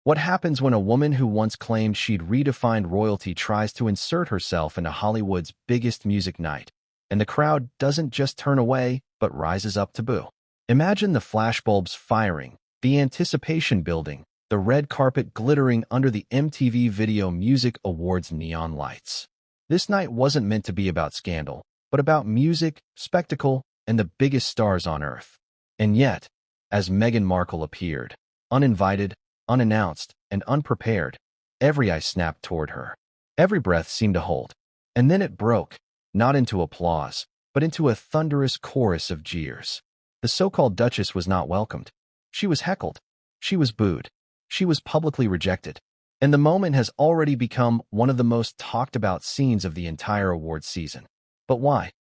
What happens when a woman who once claimed she'd redefined royalty tries to insert herself into Hollywood's biggest music night, and the crowd doesn't just turn away, but rises up to boo? Imagine the flashbulbs firing, the anticipation building, the red carpet glittering under the MTV Video Music Awards neon lights. This night wasn't meant to be about scandal, but about music, spectacle, and the biggest stars on earth. And yet, as Meghan Markle appeared, uninvited, unannounced, and unprepared, every eye snapped toward her. Every breath seemed to hold. And then it broke, not into applause, but into a thunderous chorus of jeers. The so-called Duchess was not welcomed. She was heckled. She was booed. She was publicly rejected. And the moment has already become one of the most talked about scenes of the entire awards season. But why?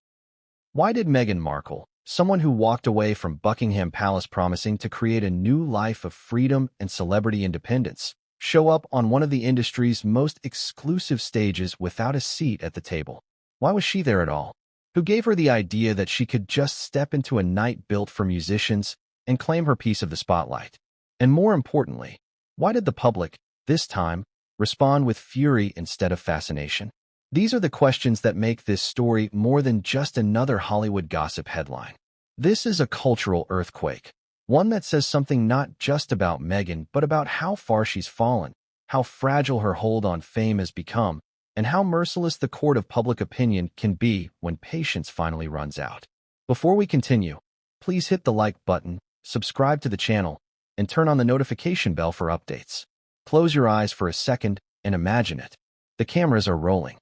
Why did Meghan Markle, someone who walked away from Buckingham Palace promising to create a new life of freedom and celebrity independence, show up on one of the industry's most exclusive stages without a seat at the table? Why was she there at all? Who gave her the idea that she could just step into a night built for musicians and claim her piece of the spotlight? And more importantly, why did the public, this time, respond with fury instead of fascination? These are the questions that make this story more than just another Hollywood gossip headline. This is a cultural earthquake, one that says something not just about Meghan, but about how far she's fallen, how fragile her hold on fame has become, and how merciless the court of public opinion can be when patience finally runs out. Before we continue, please hit the like button, subscribe to the channel, and turn on the notification bell for updates. Close your eyes for a second and imagine it. The cameras are rolling.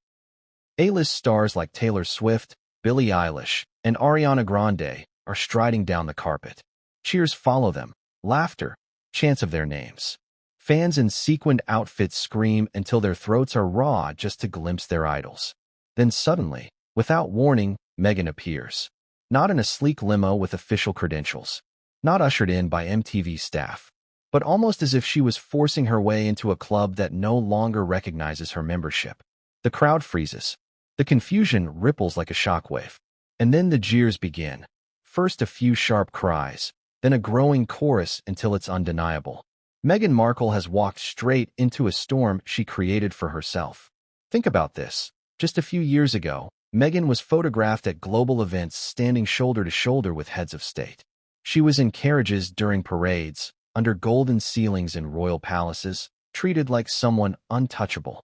A-list stars like Taylor Swift, Billie Eilish, and Ariana Grande are striding down the carpet. Cheers follow them, laughter, chants of their names. Fans in sequined outfits scream until their throats are raw just to glimpse their idols. Then suddenly, without warning, Meghan appears. Not in a sleek limo with official credentials. Not ushered in by MTV staff, but almost as if she was forcing her way into a club that no longer recognizes her membership. The crowd freezes. The confusion ripples like a shockwave. And then the jeers begin. First a few sharp cries, then a growing chorus until it's undeniable. Meghan Markle has walked straight into a storm she created for herself. Think about this. Just a few years ago, Meghan was photographed at global events standing shoulder to shoulder with heads of state. She was in carriages during parades, under golden ceilings in royal palaces, treated like someone untouchable.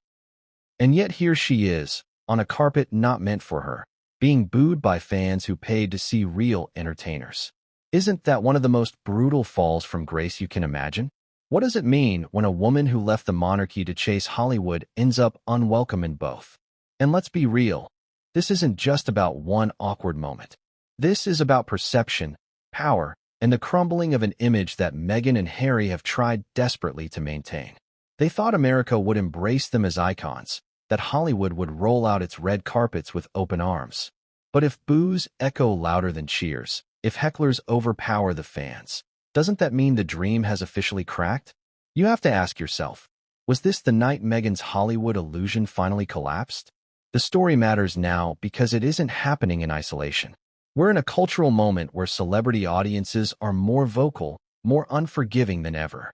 And yet here she is, on a carpet not meant for her, being booed by fans who paid to see real entertainers. Isn't that one of the most brutal falls from grace you can imagine? What does it mean when a woman who left the monarchy to chase Hollywood ends up unwelcome in both? And let's be real, this isn't just about one awkward moment. This is about perception, power, and the crumbling of an image that Meghan and Harry have tried desperately to maintain. They thought America would embrace them as icons, that Hollywood would roll out its red carpets with open arms. But if boos echo louder than cheers, if hecklers overpower the fans, doesn't that mean the dream has officially cracked? You have to ask yourself, was this the night Meghan's Hollywood illusion finally collapsed? The story matters now because it isn't happening in isolation. We're in a cultural moment where celebrity audiences are more vocal, more unforgiving than ever.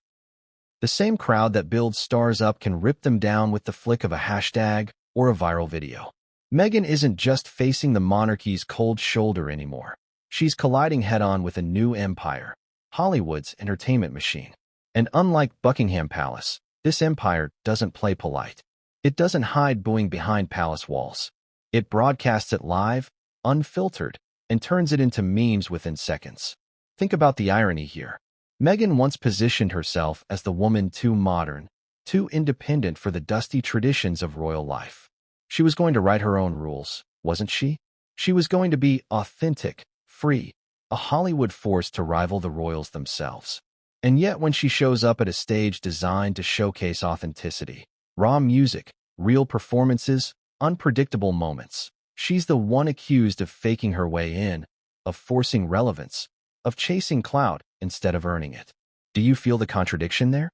The same crowd that builds stars up can rip them down with the flick of a hashtag or a viral video. Meghan isn't just facing the monarchy's cold shoulder anymore. She's colliding head-on with a new empire, Hollywood's entertainment machine. And unlike Buckingham Palace, this empire doesn't play polite. It doesn't hide booing behind palace walls. It broadcasts it live, unfiltered, and turns it into memes within seconds. Think about the irony here. Meghan once positioned herself as the woman too modern, too independent for the dusty traditions of royal life. She was going to write her own rules, wasn't she? She was going to be authentic, free, a Hollywood force to rival the royals themselves. And yet when she shows up at a stage designed to showcase authenticity, raw music, real performances, unpredictable moments, she's the one accused of faking her way in, of forcing relevance, of chasing clout instead of earning it. Do you feel the contradiction there?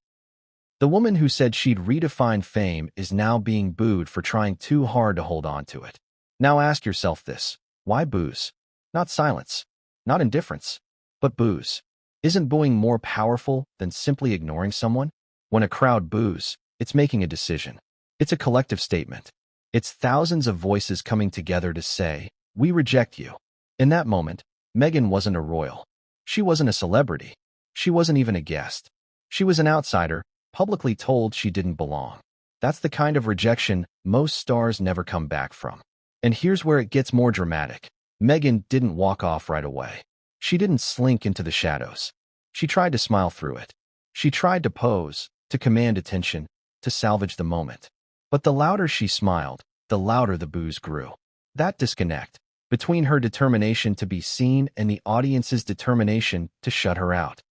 The woman who said she'd redefine fame is now being booed for trying too hard to hold on to it. Now ask yourself this: why boos? Not silence, not indifference, but boos. Isn't booing more powerful than simply ignoring someone? When a crowd boos, it's making a decision. It's a collective statement. It's thousands of voices coming together to say, "We reject you." In that moment, Meghan wasn't a royal. She wasn't a celebrity. She wasn't even a guest. She was an outsider, publicly told she didn't belong. That's the kind of rejection most stars never come back from. And here's where it gets more dramatic. Meghan didn't walk off right away. She didn't slink into the shadows. She tried to smile through it. She tried to pose, to command attention, to salvage the moment. But the louder she smiled, the louder the boos grew. That disconnect between her determination to be seen and the audience's determination to shut her out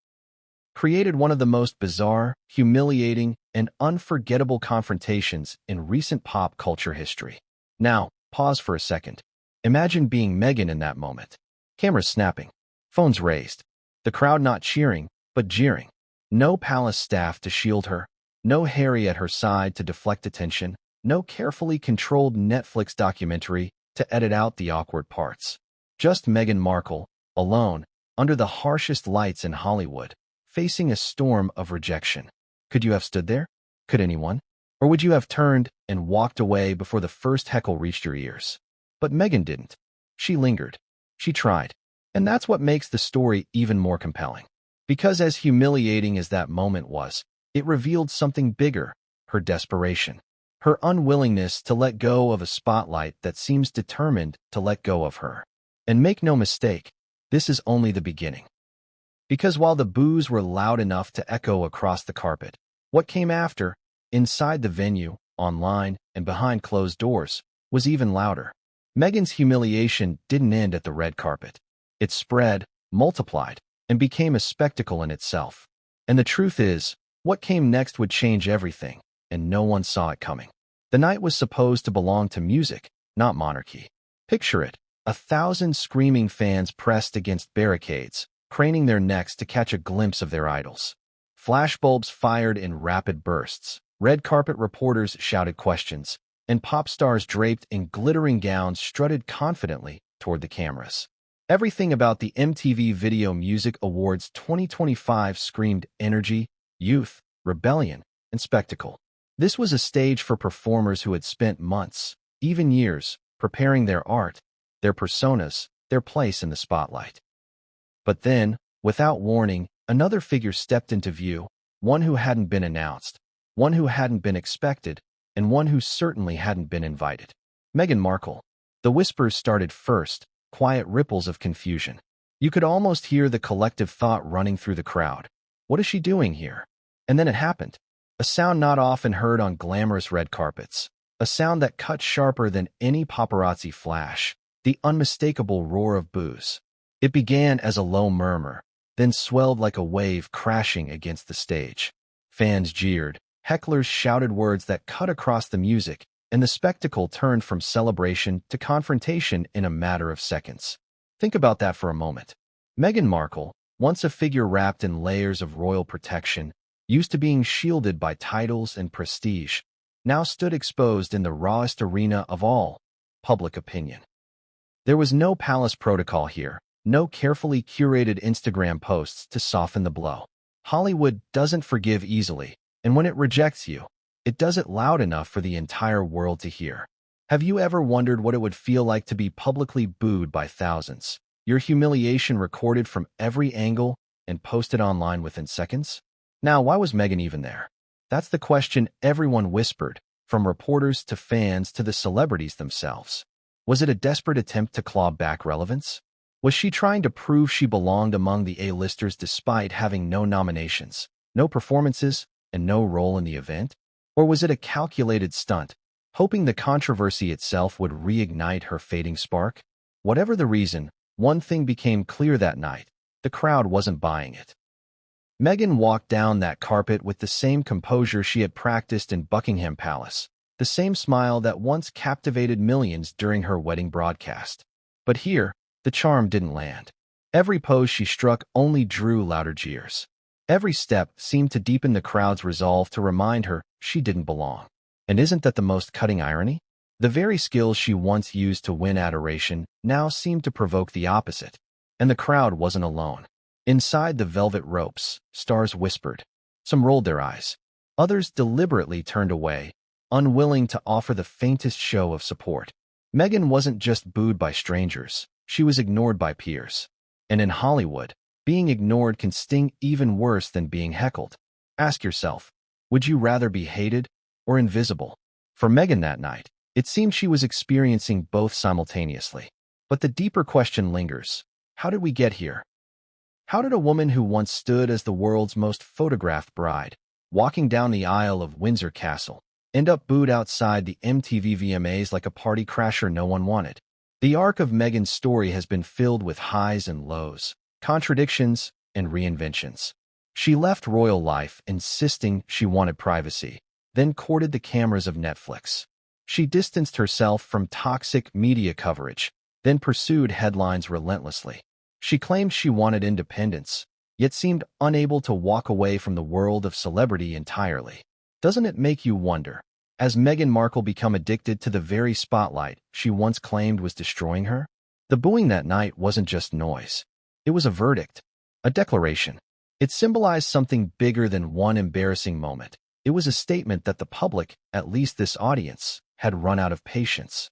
created one of the most bizarre, humiliating, and unforgettable confrontations in recent pop culture history. Now, pause for a second. Imagine being Meghan in that moment. Cameras snapping, phones raised, the crowd not cheering, but jeering. No palace staff to shield her, no Harry at her side to deflect attention, no carefully controlled Netflix documentary to edit out the awkward parts. Just Meghan Markle, alone, under the harshest lights in Hollywood, facing a storm of rejection. Could you have stood there? Could anyone? Or would you have turned and walked away before the first heckle reached your ears? But Meghan didn't. She lingered. She tried. And that's what makes the story even more compelling. Because as humiliating as that moment was, it revealed something bigger, her desperation. Her unwillingness to let go of a spotlight that seems determined to let go of her. And make no mistake, this is only the beginning. Because while the boos were loud enough to echo across the carpet, what came after, inside the venue, online, and behind closed doors, was even louder. Meghan's humiliation didn't end at the red carpet. It spread, multiplied, and became a spectacle in itself. And the truth is, what came next would change everything, and no one saw it coming. The night was supposed to belong to music, not monarchy. Picture it, 1,000 screaming fans pressed against barricades, craning their necks to catch a glimpse of their idols. Flashbulbs fired in rapid bursts, red carpet reporters shouted questions, and pop stars draped in glittering gowns strutted confidently toward the cameras. Everything about the MTV Video Music Awards 2025 screamed energy, youth, rebellion, and spectacle. This was a stage for performers who had spent months, even years, preparing their art, their personas, their place in the spotlight. But then, without warning, another figure stepped into view, one who hadn't been announced, one who hadn't been expected, and one who certainly hadn't been invited. Meghan Markle. The whispers started first, quiet ripples of confusion. You could almost hear the collective thought running through the crowd. What is she doing here? And then it happened. A sound not often heard on glamorous red carpets. A sound that cut sharper than any paparazzi flash. The unmistakable roar of boos. It began as a low murmur, then swelled like a wave crashing against the stage. Fans jeered, hecklers shouted words that cut across the music, and the spectacle turned from celebration to confrontation in a matter of seconds. Think about that for a moment. Meghan Markle, once a figure wrapped in layers of royal protection, used to being shielded by titles and prestige, now stood exposed in the rawest arena of all, public opinion. There was no palace protocol here. No carefully curated Instagram posts to soften the blow. Hollywood doesn't forgive easily, and when it rejects you, it does it loud enough for the entire world to hear. Have you ever wondered what it would feel like to be publicly booed by thousands? Your humiliation recorded from every angle and posted online within seconds? Now, why was Meghan even there? That's the question everyone whispered, from reporters to fans to the celebrities themselves. Was it a desperate attempt to claw back relevance? Was she trying to prove she belonged among the A-listers despite having no nominations, no performances, and no role in the event? Or was it a calculated stunt, hoping the controversy itself would reignite her fading spark? Whatever the reason, one thing became clear that night. The crowd wasn't buying it. Meghan walked down that carpet with the same composure she had practiced in Buckingham Palace, the same smile that once captivated millions during her wedding broadcast. But here, the charm didn't land. Every pose she struck only drew louder jeers. Every step seemed to deepen the crowd's resolve to remind her she didn't belong. And isn't that the most cutting irony? The very skills she once used to win adoration now seemed to provoke the opposite. And the crowd wasn't alone. Inside the velvet ropes, stars whispered. Some rolled their eyes. Others deliberately turned away, unwilling to offer the faintest show of support. Meghan wasn't just booed by strangers, she was ignored by peers. And in Hollywood, being ignored can sting even worse than being heckled. Ask yourself, would you rather be hated or invisible? For Meghan that night, it seemed she was experiencing both simultaneously. But the deeper question lingers. How did we get here? How did a woman who once stood as the world's most photographed bride, walking down the aisle of Windsor Castle, end up booed outside the MTV VMAs like a party crasher no one wanted? The arc of Meghan's story has been filled with highs and lows, contradictions and reinventions. She left royal life insisting she wanted privacy, then courted the cameras of Netflix. She distanced herself from toxic media coverage, then pursued headlines relentlessly. She claimed she wanted independence, yet seemed unable to walk away from the world of celebrity entirely. Doesn't it make you wonder, has Meghan Markle become addicted to the very spotlight she once claimed was destroying her? The booing that night wasn't just noise. It was a verdict, a declaration. It symbolized something bigger than one embarrassing moment. It was a statement that the public, at least this audience, had run out of patience.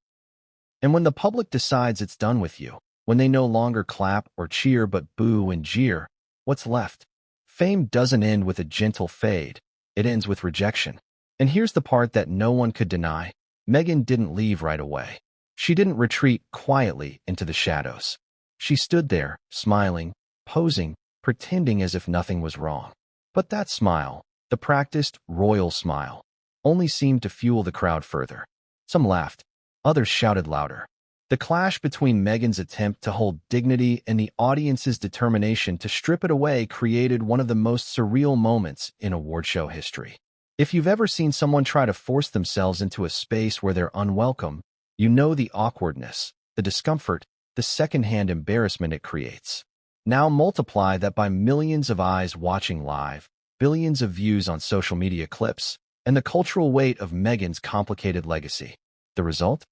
And when the public decides it's done with you, when they no longer clap or cheer but boo and jeer, what's left? Fame doesn't end with a gentle fade. It ends with rejection. And here's the part that no one could deny. Meghan didn't leave right away. She didn't retreat quietly into the shadows. She stood there, smiling, posing, pretending as if nothing was wrong. But that smile, the practiced royal smile, only seemed to fuel the crowd further. Some laughed. Others shouted louder. The clash between Meghan's attempt to hold dignity and the audience's determination to strip it away created one of the most surreal moments in award show history. If you've ever seen someone try to force themselves into a space where they're unwelcome, you know the awkwardness, the discomfort, the secondhand embarrassment it creates. Now multiply that by millions of eyes watching live, billions of views on social media clips, and the cultural weight of Meghan's complicated legacy. The result?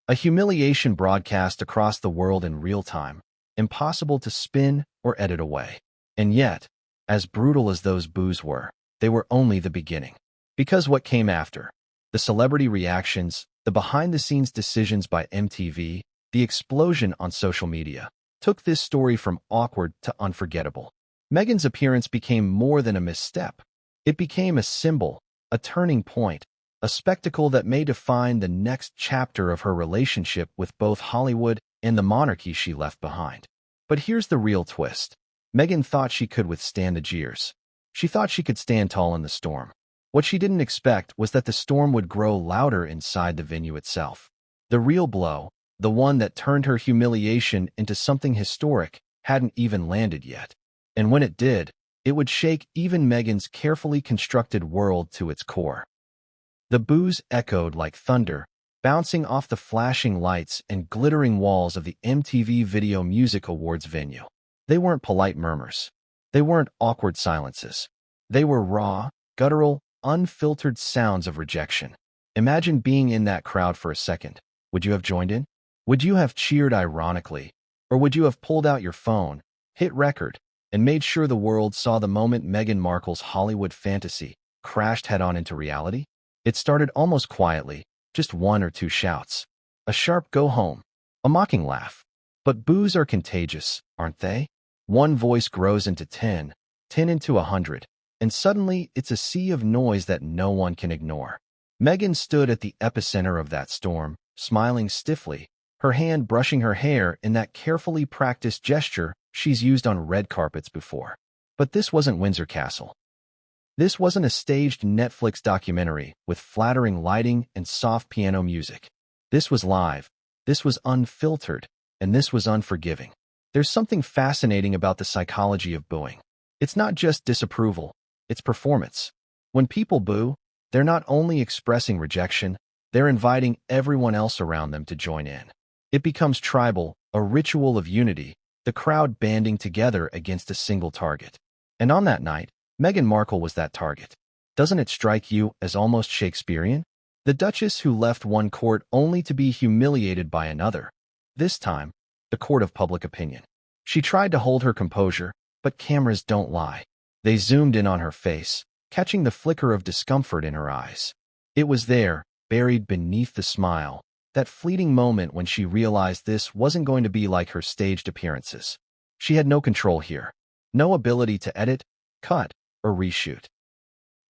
A humiliation broadcast across the world in real time, impossible to spin or edit away. And yet, as brutal as those boos were, they were only the beginning. Because what came after? The celebrity reactions, the behind-the-scenes decisions by MTV, the explosion on social media, took this story from awkward to unforgettable. Meghan's appearance became more than a misstep. It became a symbol, a turning point, a spectacle that may define the next chapter of her relationship with both Hollywood and the monarchy she left behind. But here's the real twist. Meghan thought she could withstand the jeers. She thought she could stand tall in the storm. What she didn't expect was that the storm would grow louder inside the venue itself. The real blow, the one that turned her humiliation into something historic, hadn't even landed yet. And when it did, it would shake even Meghan's carefully constructed world to its core. The boos echoed like thunder, bouncing off the flashing lights and glittering walls of the MTV Video Music Awards venue. They weren't polite murmurs. They weren't awkward silences. They were raw, guttural, unfiltered sounds of rejection. Imagine being in that crowd for a second. Would you have joined in? Would you have cheered ironically? Or would you have pulled out your phone, hit record, and made sure the world saw the moment Meghan Markle's Hollywood fantasy crashed head-on into reality? It started almost quietly, just one or two shouts. A sharp go home. A mocking laugh. But boos are contagious, aren't they? One voice grows into 10, 10 into 100, and suddenly it's a sea of noise that no one can ignore. Meghan stood at the epicenter of that storm, smiling stiffly, her hand brushing her hair in that carefully practiced gesture she's used on red carpets before. But this wasn't Windsor Castle. This wasn't a staged Netflix documentary with flattering lighting and soft piano music. This was live, this was unfiltered, and this was unforgiving. There's something fascinating about the psychology of booing. It's not just disapproval, it's performance. When people boo, they're not only expressing rejection, they're inviting everyone else around them to join in. It becomes tribal, a ritual of unity, the crowd banding together against a single target. And on that night, Meghan Markle was that target. Doesn't it strike you as almost Shakespearean? The Duchess who left one court only to be humiliated by another. This time, the court of public opinion. She tried to hold her composure, but cameras don't lie. They zoomed in on her face, catching the flicker of discomfort in her eyes. It was there, buried beneath the smile, that fleeting moment when she realized this wasn't going to be like her staged appearances. She had no control here, no ability to edit, cut, or reshoot.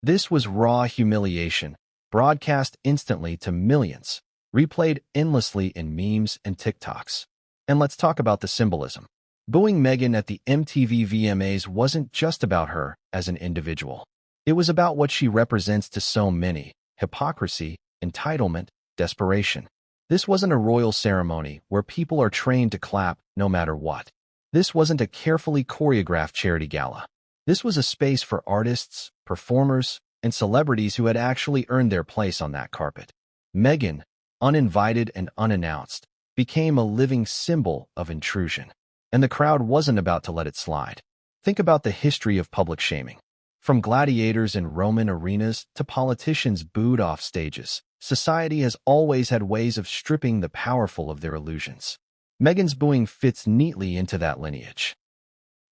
This was raw humiliation, broadcast instantly to millions, replayed endlessly in memes and TikToks. And let's talk about the symbolism. Booing Meghan at the MTV VMAs wasn't just about her as an individual. It was about what she represents to so many: hypocrisy, entitlement, desperation. This wasn't a royal ceremony where people are trained to clap no matter what. This wasn't a carefully choreographed charity gala. This was a space for artists, performers, and celebrities who had actually earned their place on that carpet. Meghan, uninvited and unannounced, became a living symbol of intrusion. And the crowd wasn't about to let it slide. Think about the history of public shaming. From gladiators in Roman arenas to politicians booed off stages, society has always had ways of stripping the powerful of their illusions. Meghan's booing fits neatly into that lineage.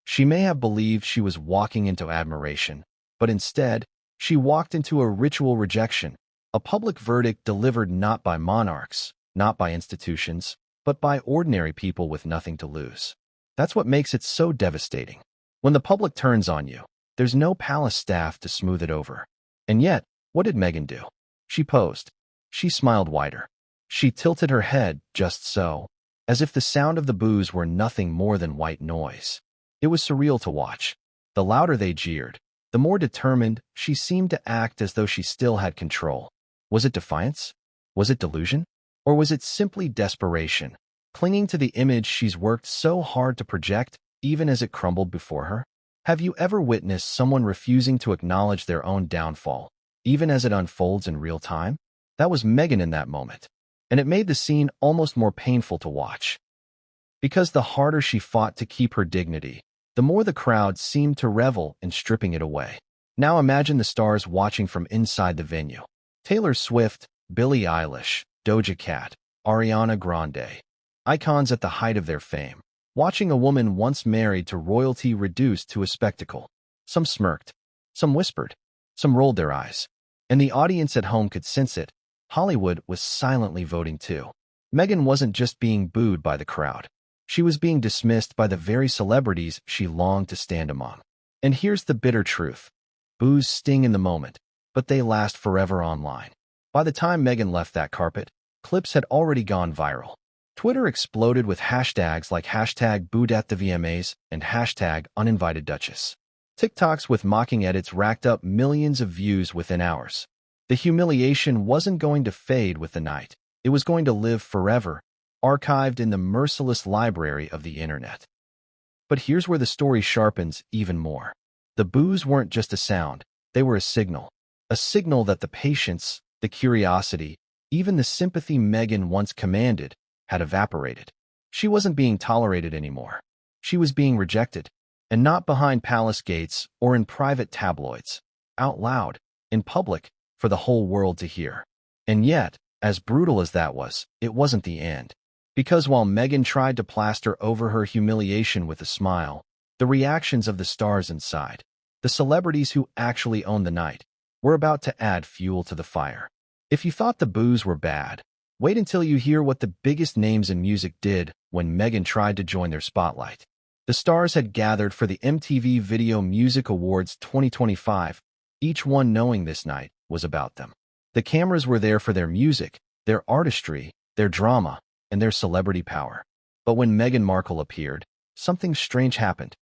She may have believed she was walking into admiration, but instead, she walked into a ritual rejection, a public verdict delivered not by monarchs, not by institutions, but by ordinary people with nothing to lose. That's what makes it so devastating. When the public turns on you, there's no palace staff to smooth it over. And yet, what did Meghan do? She posed. She smiled wider. She tilted her head just so, as if the sound of the boos were nothing more than white noise. It was surreal to watch. The louder they jeered, the more determined she seemed to act, as though she still had control. Was it defiance? Was it delusion? Or was it simply desperation, clinging to the image she's worked so hard to project, even as it crumbled before her? Have you ever witnessed someone refusing to acknowledge their own downfall, even as it unfolds in real time? That was Meghan in that moment, and it made the scene almost more painful to watch. Because the harder she fought to keep her dignity, the more the crowd seemed to revel in stripping it away. Now imagine the stars watching from inside the venue. Taylor Swift, Billie Eilish, Doja Cat, Ariana Grande, icons at the height of their fame, watching a woman once married to royalty reduced to a spectacle. Some smirked, some whispered, some rolled their eyes, and the audience at home could sense it. Hollywood was silently voting too. Meghan wasn't just being booed by the crowd. She was being dismissed by the very celebrities she longed to stand among. And here's the bitter truth. Boos sting in the moment, but they last forever online. By the time Meghan left that carpet, clips had already gone viral. Twitter exploded with hashtags like #BOOED at the VMAs and #UninvitedDuchess. TikToks with mocking edits racked up millions of views within hours. The humiliation wasn't going to fade with the night. It was going to live forever, archived in the merciless library of the internet. But here's where the story sharpens even more. The boos weren't just a sound, they were a signal that the patience, the curiosity, even the sympathy Meghan once commanded had evaporated. She wasn't being tolerated anymore. She was being rejected, and not behind palace gates or in private tabloids, out loud, in public, for the whole world to hear. And yet, as brutal as that was, it wasn't the end. Because while Meghan tried to plaster over her humiliation with a smile, the reactions of the stars inside, the celebrities who actually owned the night, were about to add fuel to the fire. If you thought the boos were bad, wait until you hear what the biggest names in music did when Meghan tried to join their spotlight. The stars had gathered for the MTV Video Music Awards 2025, each one knowing this night was about them. The cameras were there for their music, their artistry, their drama, and their celebrity power. But when Meghan Markle appeared, something strange happened.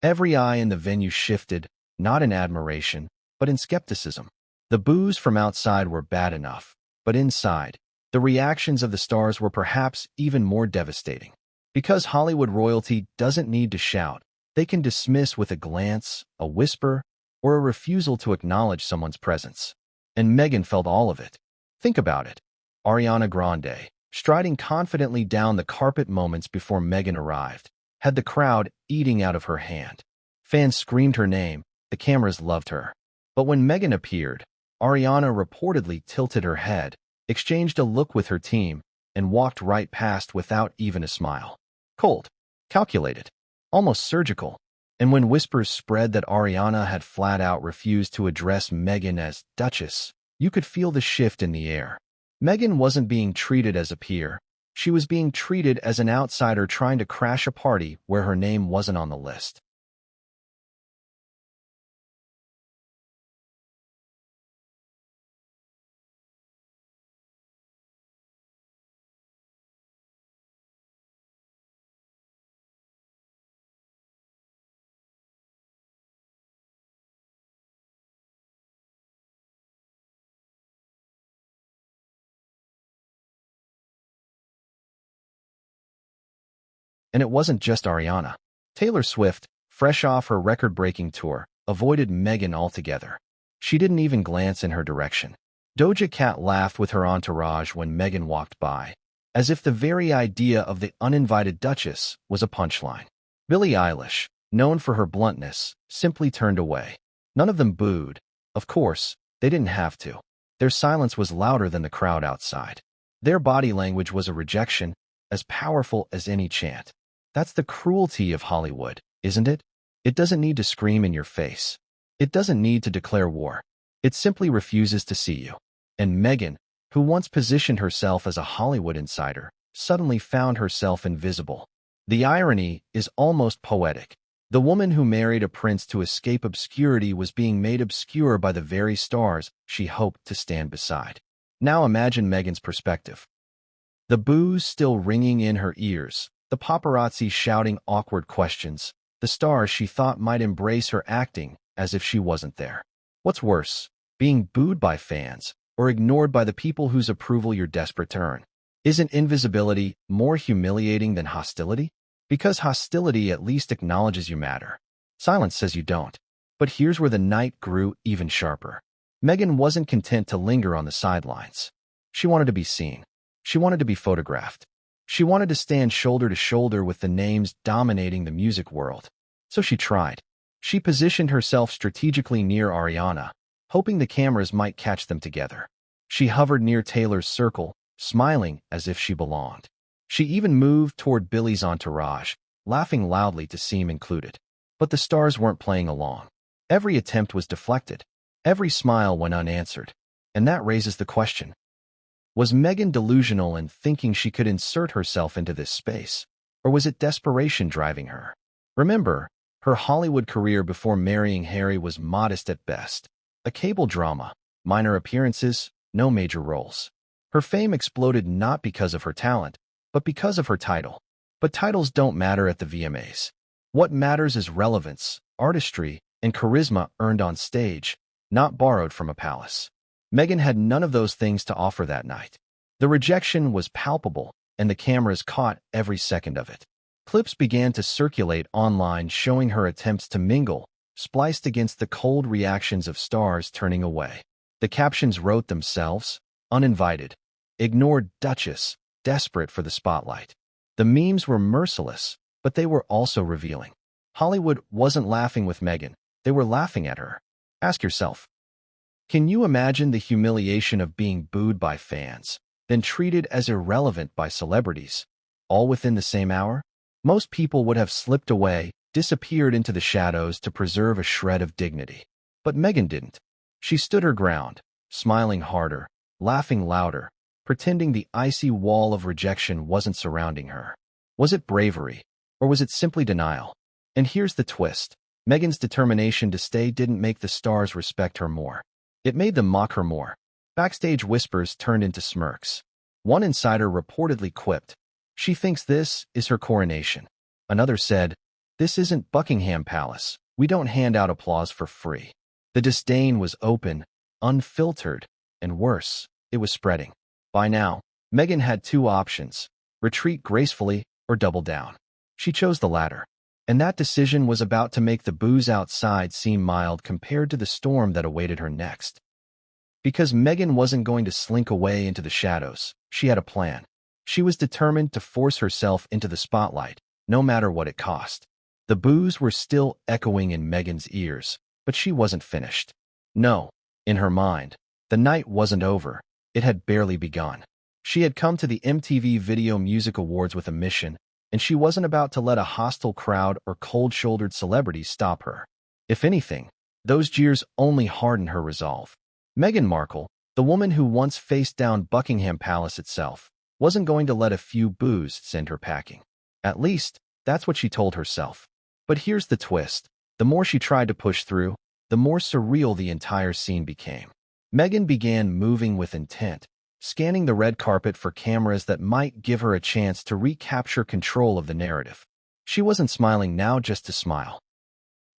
Every eye in the venue shifted, not in admiration, but in skepticism. The boos from outside were bad enough, but inside, the reactions of the stars were perhaps even more devastating. Because Hollywood royalty doesn't need to shout, they can dismiss with a glance, a whisper, or a refusal to acknowledge someone's presence. And Meghan felt all of it. Think about it. Ariana Grande, striding confidently down the carpet moments before Meghan arrived, had the crowd eating out of her hand. Fans screamed her name, the cameras loved her. But when Meghan appeared, Ariana reportedly tilted her head, exchanged a look with her team, and walked right past without even a smile. Cold, calculated, almost surgical. And when whispers spread that Ariana had flat out refused to address Meghan as Duchess, you could feel the shift in the air. Meghan wasn't being treated as a peer. She was being treated as an outsider trying to crash a party where her name wasn't on the list. And it wasn't just Ariana. Taylor Swift, fresh off her record-breaking tour, avoided Meghan altogether. She didn't even glance in her direction. Doja Cat laughed with her entourage when Meghan walked by, as if the very idea of the uninvited Duchess was a punchline. Billie Eilish, known for her bluntness, simply turned away. None of them booed. Of course, they didn't have to. Their silence was louder than the crowd outside. Their body language was a rejection, as powerful as any chant. That's the cruelty of Hollywood, isn't it? It doesn't need to scream in your face. It doesn't need to declare war. It simply refuses to see you. And Meghan, who once positioned herself as a Hollywood insider, suddenly found herself invisible. The irony is almost poetic. The woman who married a prince to escape obscurity was being made obscure by the very stars she hoped to stand beside. Now imagine Meghan's perspective. The boos still ringing in her ears, the paparazzi shouting awkward questions, the stars she thought might embrace her acting as if she wasn't there. What's worse, being booed by fans or ignored by the people whose approval you're desperate to earn? Isn't invisibility more humiliating than hostility? Because hostility at least acknowledges you matter. Silence says you don't. But here's where the night grew even sharper. Meghan wasn't content to linger on the sidelines. She wanted to be seen. She wanted to be photographed. She wanted to stand shoulder to shoulder with the names dominating the music world. So she tried. She positioned herself strategically near Ariana, hoping the cameras might catch them together. She hovered near Taylor's circle, smiling as if she belonged. She even moved toward Billie's entourage, laughing loudly to seem included. But the stars weren't playing along. Every attempt was deflected. Every smile went unanswered. And that raises the question. Was Meghan delusional in thinking she could insert herself into this space? Or was it desperation driving her? Remember, her Hollywood career before marrying Harry was modest at best. A cable drama, minor appearances, no major roles. Her fame exploded not because of her talent, but because of her title. But titles don't matter at the VMAs. What matters is relevance, artistry, and charisma earned on stage, not borrowed from a palace. Meghan had none of those things to offer that night. The rejection was palpable, and the cameras caught every second of it. Clips began to circulate online showing her attempts to mingle, spliced against the cold reactions of stars turning away. The captions wrote themselves, uninvited, ignored Duchess, desperate for the spotlight. The memes were merciless, but they were also revealing. Hollywood wasn't laughing with Meghan, they were laughing at her. Ask yourself, can you imagine the humiliation of being booed by fans, then treated as irrelevant by celebrities, all within the same hour? Most people would have slipped away, disappeared into the shadows to preserve a shred of dignity. But Meghan didn't. She stood her ground, smiling harder, laughing louder, pretending the icy wall of rejection wasn't surrounding her. Was it bravery, or was it simply denial? And here's the twist. Meghan's determination to stay didn't make the stars respect her more. It made them mock her more. Backstage whispers turned into smirks. One insider reportedly quipped, "She thinks this is her coronation." Another said, "This isn't Buckingham Palace. We don't hand out applause for free." The disdain was open, unfiltered, and worse, it was spreading. By now, Meghan had two options: retreat gracefully or double down. She chose the latter. And that decision was about to make the boos outside seem mild compared to the storm that awaited her next. Because Meghan wasn't going to slink away into the shadows, she had a plan. She was determined to force herself into the spotlight, no matter what it cost. The boos were still echoing in Meghan's ears, but she wasn't finished. No, in her mind, the night wasn't over. It had barely begun. She had come to the MTV Video Music Awards with a mission, and she wasn't about to let a hostile crowd or cold-shouldered celebrities stop her. If anything, those jeers only hardened her resolve. Meghan Markle, the woman who once faced down Buckingham Palace itself, wasn't going to let a few boos send her packing. At least, that's what she told herself. But here's the twist. The more she tried to push through, the more surreal the entire scene became. Meghan began moving with intent, scanning the red carpet for cameras that might give her a chance to recapture control of the narrative. She wasn't smiling now just to smile.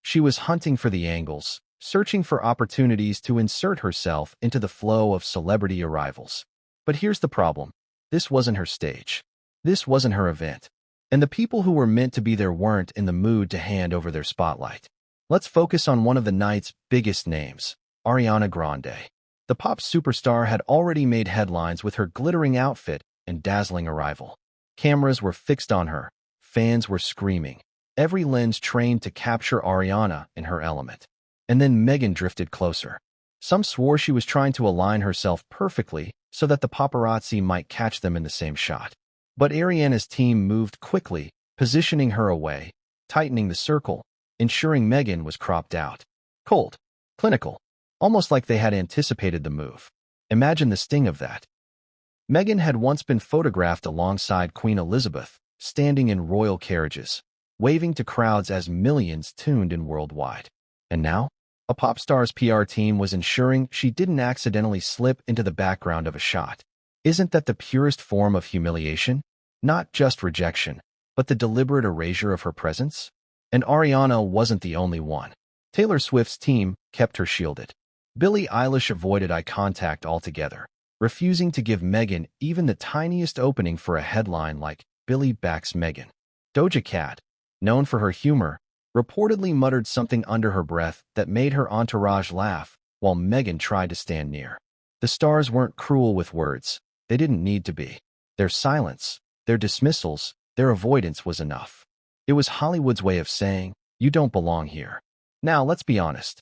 She was hunting for the angles, searching for opportunities to insert herself into the flow of celebrity arrivals. But here's the problem. This wasn't her stage. This wasn't her event. And the people who were meant to be there weren't in the mood to hand over their spotlight. Let's focus on one of the night's biggest names, Ariana Grande. The pop superstar had already made headlines with her glittering outfit and dazzling arrival. Cameras were fixed on her. Fans were screaming. Every lens trained to capture Ariana in her element. And then Meghan drifted closer. Some swore she was trying to align herself perfectly so that the paparazzi might catch them in the same shot. But Ariana's team moved quickly, positioning her away, tightening the circle, ensuring Meghan was cropped out. Cold, clinical, almost like they had anticipated the move. Imagine the sting of that. Meghan had once been photographed alongside Queen Elizabeth, standing in royal carriages, waving to crowds as millions tuned in worldwide. And now, a pop star's PR team was ensuring she didn't accidentally slip into the background of a shot. Isn't that the purest form of humiliation? Not just rejection, but the deliberate erasure of her presence? And Ariana wasn't the only one. Taylor Swift's team kept her shielded. Billie Eilish avoided eye contact altogether, refusing to give Meghan even the tiniest opening for a headline like "Billie backs Meghan." Doja Cat, known for her humor, reportedly muttered something under her breath that made her entourage laugh while Meghan tried to stand near. The stars weren't cruel with words. They didn't need to be. Their silence, their dismissals, their avoidance was enough. It was Hollywood's way of saying, "You don't belong here." Now, let's be honest.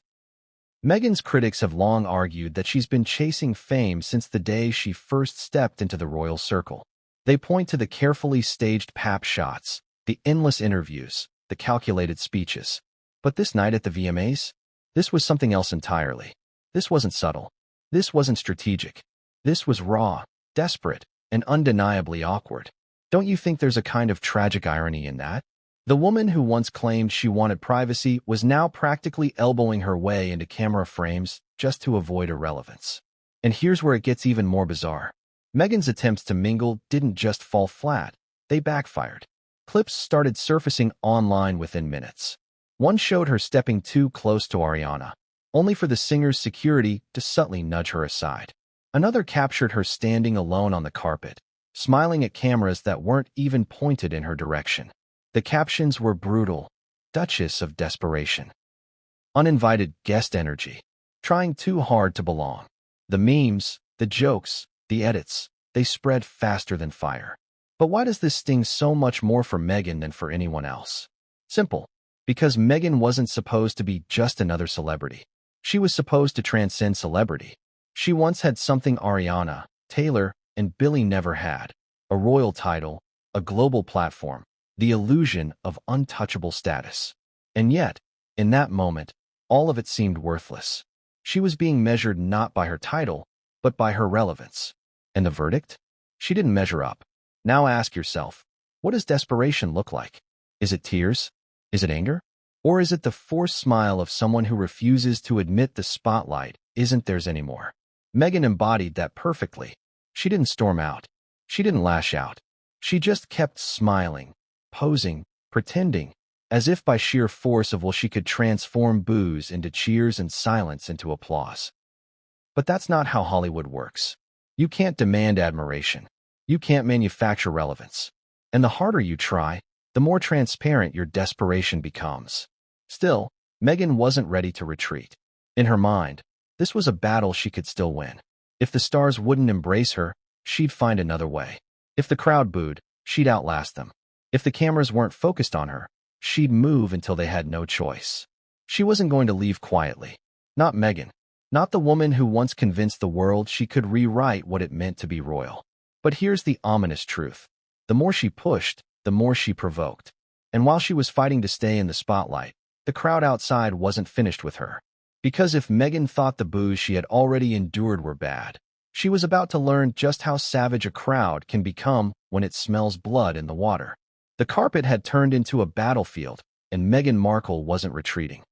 Meghan's critics have long argued that she's been chasing fame since the day she first stepped into the royal circle. They point to the carefully staged pap shots, the endless interviews, the calculated speeches. But this night at the VMAs? This was something else entirely. This wasn't subtle. This wasn't strategic. This was raw, desperate, and undeniably awkward. Don't you think there's a kind of tragic irony in that? The woman who once claimed she wanted privacy was now practically elbowing her way into camera frames just to avoid irrelevance. And here's where it gets even more bizarre. Meghan's attempts to mingle didn't just fall flat, they backfired. Clips started surfacing online within minutes. One showed her stepping too close to Ariana, only for the singer's security to subtly nudge her aside. Another captured her standing alone on the carpet, smiling at cameras that weren't even pointed in her direction. The captions were brutal, Duchess of Desperation. Uninvited guest energy, trying too hard to belong. The memes, the jokes, the edits, they spread faster than fire. But why does this sting so much more for Meghan than for anyone else? Simple. Because Meghan wasn't supposed to be just another celebrity. She was supposed to transcend celebrity. She once had something Ariana, Taylor, and Billie never had. A royal title, a global platform, the illusion of untouchable status. And yet, in that moment, all of it seemed worthless. She was being measured not by her title, but by her relevance. And the verdict? She didn't measure up. Now ask yourself, what does desperation look like? Is it tears? Is it anger? Or is it the forced smile of someone who refuses to admit the spotlight isn't theirs anymore? Meghan embodied that perfectly. She didn't storm out. She didn't lash out. She just kept smiling, posing, pretending, as if by sheer force of will she could transform boos into cheers and silence into applause. But that's not how Hollywood works. You can't demand admiration. You can't manufacture relevance. And the harder you try, the more transparent your desperation becomes. Still, Meghan wasn't ready to retreat. In her mind, this was a battle she could still win. If the stars wouldn't embrace her, she'd find another way. If the crowd booed, she'd outlast them. If the cameras weren't focused on her, she'd move until they had no choice. She wasn't going to leave quietly. Not Meghan. Not the woman who once convinced the world she could rewrite what it meant to be royal. But here's the ominous truth. The more she pushed, the more she provoked. And while she was fighting to stay in the spotlight, the crowd outside wasn't finished with her. Because if Meghan thought the boos she had already endured were bad, she was about to learn just how savage a crowd can become when it smells blood in the water. The carpet had turned into a battlefield, and Meghan Markle wasn't retreating.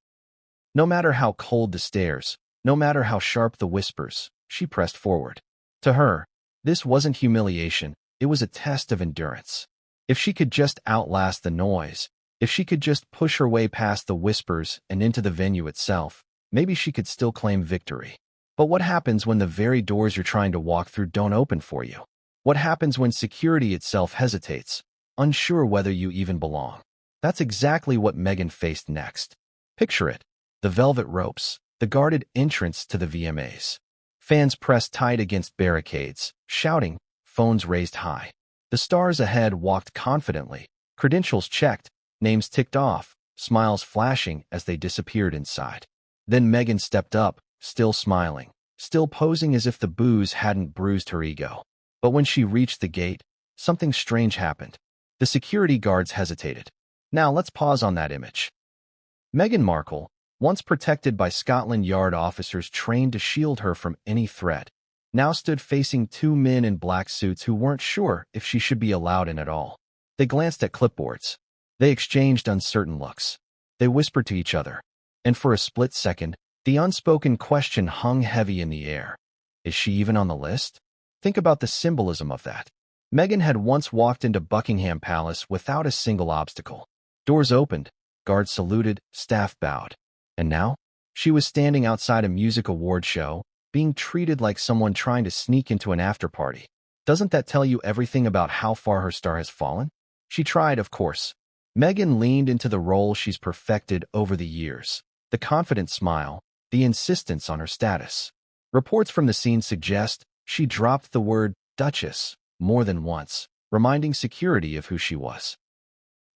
No matter how cold the stares, no matter how sharp the whispers, she pressed forward. To her, this wasn't humiliation, it was a test of endurance. If she could just outlast the noise, if she could just push her way past the whispers and into the venue itself, maybe she could still claim victory. But what happens when the very doors you're trying to walk through don't open for you? What happens when security itself hesitates, unsure whether you even belong? That's exactly what Meghan faced next. Picture it. The velvet ropes, the guarded entrance to the VMAs. Fans pressed tight against barricades, shouting, phones raised high. The stars ahead walked confidently, credentials checked, names ticked off, smiles flashing as they disappeared inside. Then Meghan stepped up, still smiling, still posing as if the boos hadn't bruised her ego. But when she reached the gate, something strange happened. The security guards hesitated. Now let's pause on that image. Meghan Markle, once protected by Scotland Yard officers trained to shield her from any threat, now stood facing two men in black suits who weren't sure if she should be allowed in at all. They glanced at clipboards. They exchanged uncertain looks. They whispered to each other. And for a split second, the unspoken question hung heavy in the air. Is she even on the list? Think about the symbolism of that. Meghan had once walked into Buckingham Palace without a single obstacle. Doors opened, guards saluted, staff bowed. And now, she was standing outside a music award show, being treated like someone trying to sneak into an after-party. Doesn't that tell you everything about how far her star has fallen? She tried, of course. Meghan leaned into the role she's perfected over the years. The confident smile, the insistence on her status. Reports from the scene suggest she dropped the word Duchess more than once, reminding security of who she was.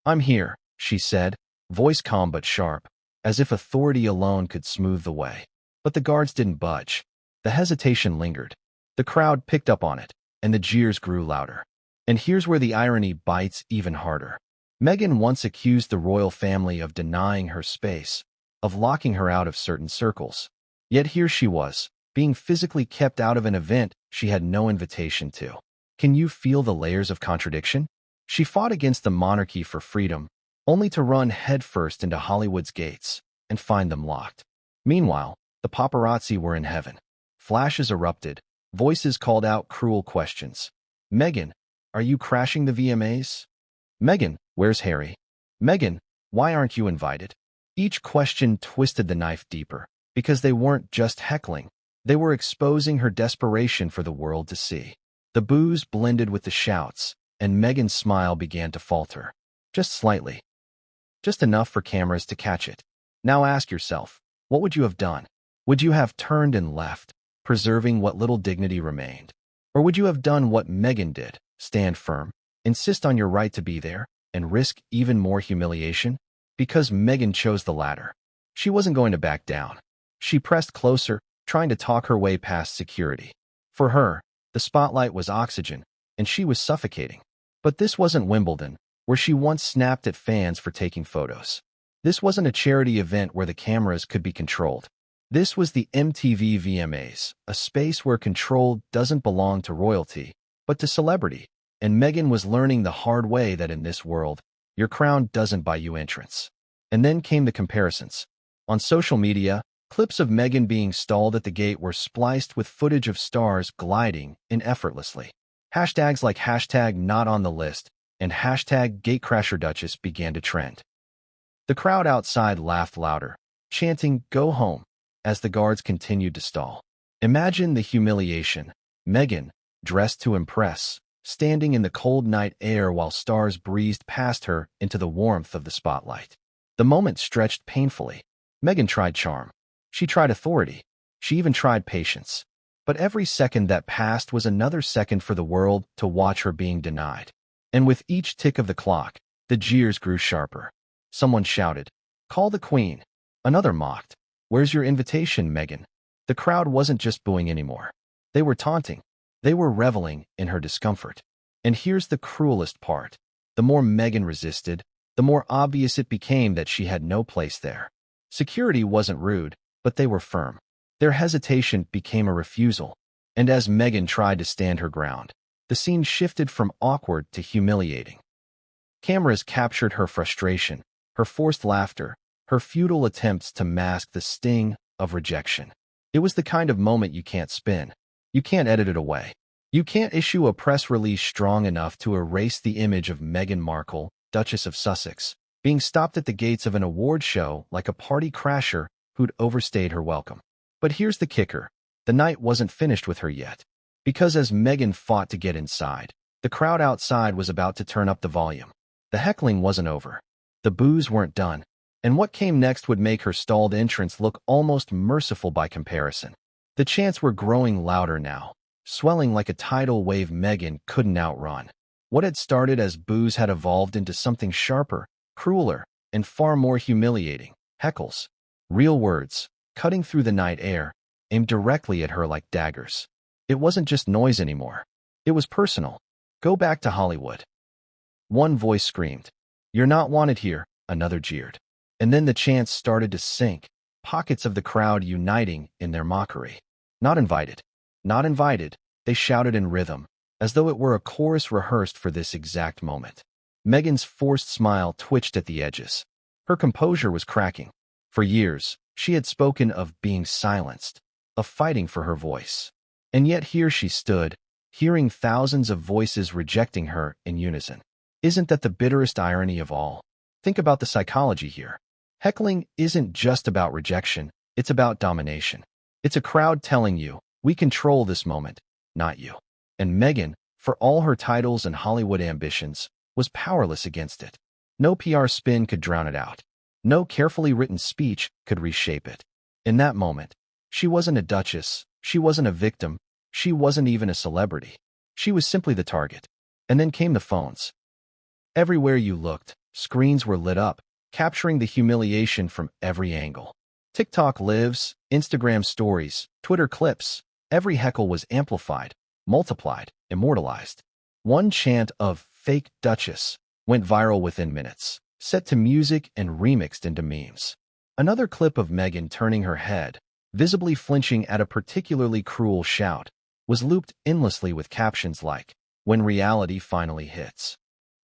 I'm here, she said, voice calm but sharp, as if authority alone could smooth the way. But the guards didn't budge. The hesitation lingered. The crowd picked up on it, and the jeers grew louder. And here's where the irony bites even harder. Meghan once accused the royal family of denying her space, of locking her out of certain circles. Yet here she was, being physically kept out of an event she had no invitation to. Can you feel the layers of contradiction? She fought against the monarchy for freedom, only to run headfirst into Hollywood's gates and find them locked. Meanwhile, the paparazzi were in heaven. Flashes erupted. Voices called out cruel questions. Meghan, are you crashing the VMAs? Meghan, where's Harry? Meghan, why aren't you invited? Each question twisted the knife deeper, because they weren't just heckling. They were exposing her desperation for the world to see. The boos blended with the shouts, and Meghan's smile began to falter. Just slightly. Just enough for cameras to catch it. Now ask yourself, what would you have done? Would you have turned and left, preserving what little dignity remained? Or would you have done what Meghan did, stand firm, insist on your right to be there, and risk even more humiliation? Because Meghan chose the latter. She wasn't going to back down. She pressed closer, trying to talk her way past security. For her, the spotlight was oxygen, and she was suffocating. But this wasn't Wimbledon, where she once snapped at fans for taking photos. This wasn't a charity event where the cameras could be controlled. This was the MTV VMAs, a space where control doesn't belong to royalty, but to celebrity. And Meghan was learning the hard way that in this world, your crown doesn't buy you entrance. And then came the comparisons. On social media, clips of Meghan being stalled at the gate were spliced with footage of stars gliding in effortlessly. Hashtags like hashtag not on the list and hashtag gatecrasherduchess began to trend. The crowd outside laughed louder, chanting go home, as the guards continued to stall. Imagine the humiliation. Meghan, dressed to impress, standing in the cold night air while stars breezed past her into the warmth of the spotlight. The moment stretched painfully. Meghan tried charm. She tried authority. She even tried patience. But every second that passed was another second for the world to watch her being denied. And with each tick of the clock, the jeers grew sharper. Someone shouted, "Call the Queen." Another mocked, "Where's your invitation, Meghan?" The crowd wasn't just booing anymore. They were taunting. They were reveling in her discomfort. And here's the cruelest part. The more Meghan resisted, the more obvious it became that she had no place there. Security wasn't rude, but they were firm. Their hesitation became a refusal, and as Meghan tried to stand her ground, the scene shifted from awkward to humiliating. Cameras captured her frustration, her forced laughter, her futile attempts to mask the sting of rejection. It was the kind of moment you can't spin. You can't edit it away. You can't issue a press release strong enough to erase the image of Meghan Markle, Duchess of Sussex, being stopped at the gates of an award show like a party crasher who'd overstayed her welcome. But here's the kicker. The night wasn't finished with her yet. Because as Meghan fought to get inside, the crowd outside was about to turn up the volume. The heckling wasn't over. The boos weren't done. And what came next would make her stalled entrance look almost merciful by comparison. The chants were growing louder now, swelling like a tidal wave Meghan couldn't outrun. What had started as boos had evolved into something sharper, crueler, and far more humiliating. Heckles. Real words, cutting through the night air, aimed directly at her like daggers. It wasn't just noise anymore. It was personal. Go back to Hollywood. One voice screamed, "You're not wanted here," another jeered. And then the chants started to sink, pockets of the crowd uniting in their mockery. "Not invited. Not invited," they shouted in rhythm, as though it were a chorus rehearsed for this exact moment. Meghan's forced smile twitched at the edges. Her composure was cracking. For years, she had spoken of being silenced, of fighting for her voice. And yet here she stood, hearing thousands of voices rejecting her in unison. Isn't that the bitterest irony of all? Think about the psychology here. Heckling isn't just about rejection, it's about domination. It's a crowd telling you, we control this moment, not you. And Meghan, for all her titles and Hollywood ambitions, was powerless against it. No PR spin could drown it out. No carefully written speech could reshape it. In that moment, she wasn't a duchess, she wasn't a victim, she wasn't even a celebrity. She was simply the target. And then came the phones. Everywhere you looked, screens were lit up, capturing the humiliation from every angle. TikTok lives, Instagram stories, Twitter clips, every heckle was amplified, multiplied, immortalized. One chant of "fake Duchess" went viral within minutes, set to music and remixed into memes. Another clip of Meghan turning her head, visibly flinching at a particularly cruel shout, was looped endlessly with captions like, "When reality finally hits."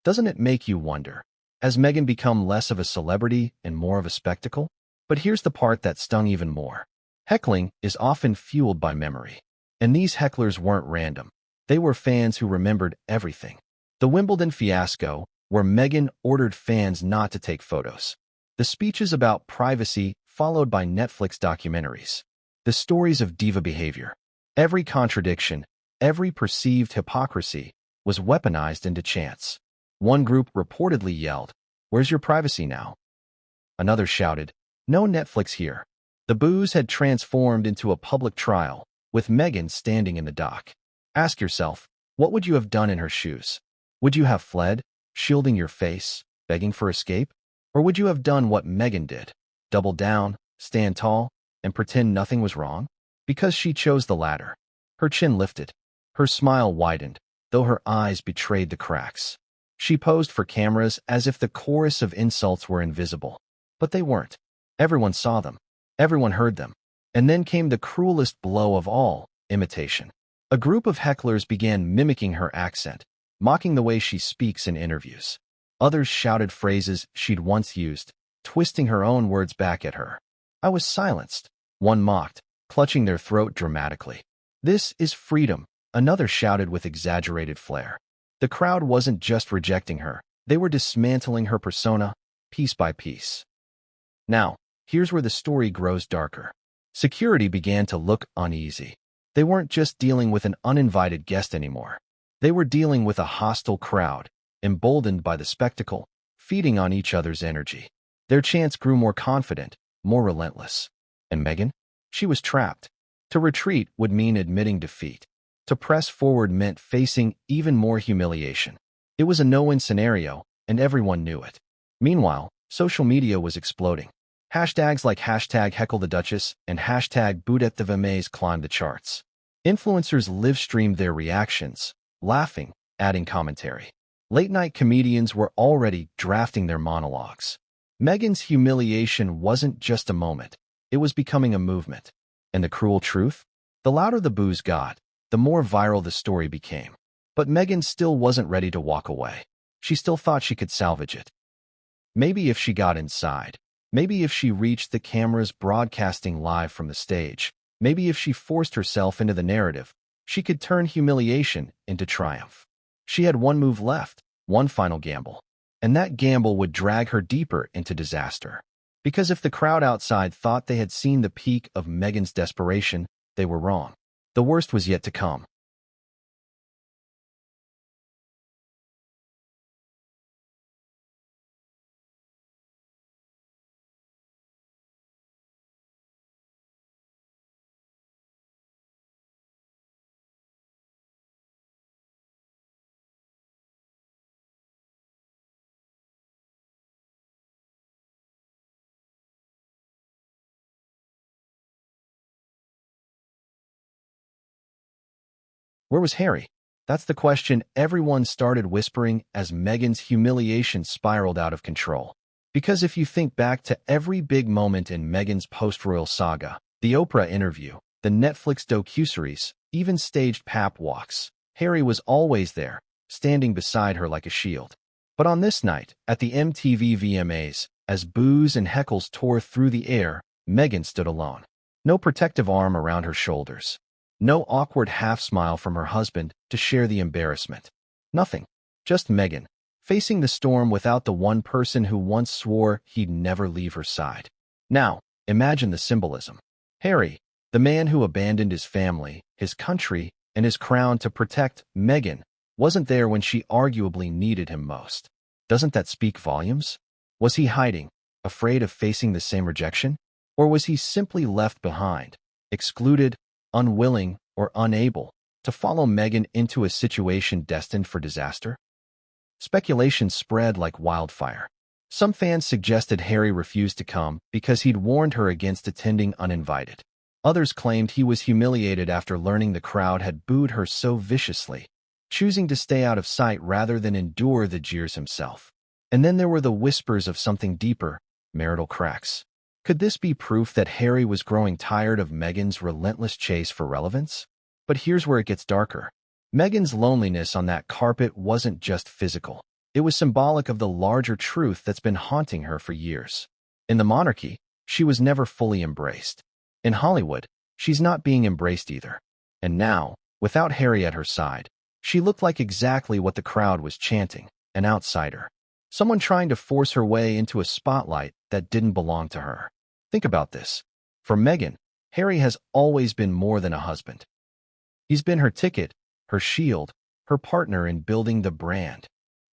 Doesn't it make you wonder, has Meghan become less of a celebrity and more of a spectacle? But here's the part that stung even more. Heckling is often fueled by memory. And these hecklers weren't random. They were fans who remembered everything. The Wimbledon fiasco, where Meghan ordered fans not to take photos. The speeches about privacy, followed by Netflix documentaries. The stories of diva behavior. Every contradiction, every perceived hypocrisy, was weaponized into chants. One group reportedly yelled, "Where's your privacy now?" Another shouted, "No Netflix here." The boos had transformed into a public trial, with Meghan standing in the dock. Ask yourself, what would you have done in her shoes? Would you have fled, shielding your face, begging for escape? Or would you have done what Meghan did, double down, stand tall, and pretend nothing was wrong? Because she chose the latter. Her chin lifted. Her smile widened, though her eyes betrayed the cracks. She posed for cameras as if the chorus of insults were invisible. But they weren't. Everyone saw them. Everyone heard them. And then came the cruelest blow of all, imitation. A group of hecklers began mimicking her accent, mocking the way she speaks in interviews. Others shouted phrases she'd once used, twisting her own words back at her. "I was silenced," one mocked, clutching their throat dramatically. "This is freedom," another shouted with exaggerated flair. The crowd wasn't just rejecting her, they were dismantling her persona, piece by piece. Now, here's where the story grows darker. Security began to look uneasy. They weren't just dealing with an uninvited guest anymore. They were dealing with a hostile crowd, emboldened by the spectacle, feeding on each other's energy. Their chants grew more confident, more relentless. And Meghan? She was trapped. To retreat would mean admitting defeat. To press forward meant facing even more humiliation. It was a no-win scenario, and everyone knew it. Meanwhile, social media was exploding. Hashtags like #HeckleTheDuchess and #BOOED climbed the charts. Influencers live-streamed their reactions, laughing, adding commentary. Late-night comedians were already drafting their monologues. Meghan's humiliation wasn't just a moment. It was becoming a movement. And the cruel truth? The louder the boos got, the more viral the story became. But Meghan still wasn't ready to walk away. She still thought she could salvage it. Maybe if she got inside. Maybe if she reached the cameras broadcasting live from the stage. Maybe if she forced herself into the narrative, she could turn humiliation into triumph. She had one move left, one final gamble. And that gamble would drag her deeper into disaster. Because if the crowd outside thought they had seen the peak of Meghan's desperation, they were wrong. The worst was yet to come. Where was Harry? That's the question everyone started whispering as Meghan's humiliation spiraled out of control. Because if you think back to every big moment in Meghan's post-royal saga, the Oprah interview, the Netflix docuseries, even staged pap walks, Harry was always there, standing beside her like a shield. But on this night, at the MTV VMAs, as boos and heckles tore through the air, Meghan stood alone. No protective arm around her shoulders. No awkward half-smile from her husband to share the embarrassment. Nothing. Just Meghan, facing the storm without the one person who once swore he'd never leave her side. Now, imagine the symbolism. Harry, the man who abandoned his family, his country, and his crown to protect Meghan, wasn't there when she arguably needed him most. Doesn't that speak volumes? Was he hiding, afraid of facing the same rejection? Or was he simply left behind, excluded, unwilling, or unable to follow Meghan into a situation destined for disaster? Speculation spread like wildfire. Some fans suggested Harry refused to come because he'd warned her against attending Uninvited. Others claimed he was humiliated after learning the crowd had booed her so viciously, choosing to stay out of sight rather than endure the jeers himself. And then there were the whispers of something deeper, marital cracks. Could this be proof that Harry was growing tired of Meghan's relentless chase for relevance? But here's where it gets darker. Meghan's loneliness on that carpet wasn't just physical. It was symbolic of the larger truth that's been haunting her for years. In the monarchy, she was never fully embraced. In Hollywood, she's not being embraced either. And now, without Harry at her side, she looked like exactly what the crowd was chanting, an outsider. Someone trying to force her way into a spotlight that didn't belong to her. Think about this. For Meghan, Harry has always been more than a husband. He's been her ticket, her shield, her partner in building the brand.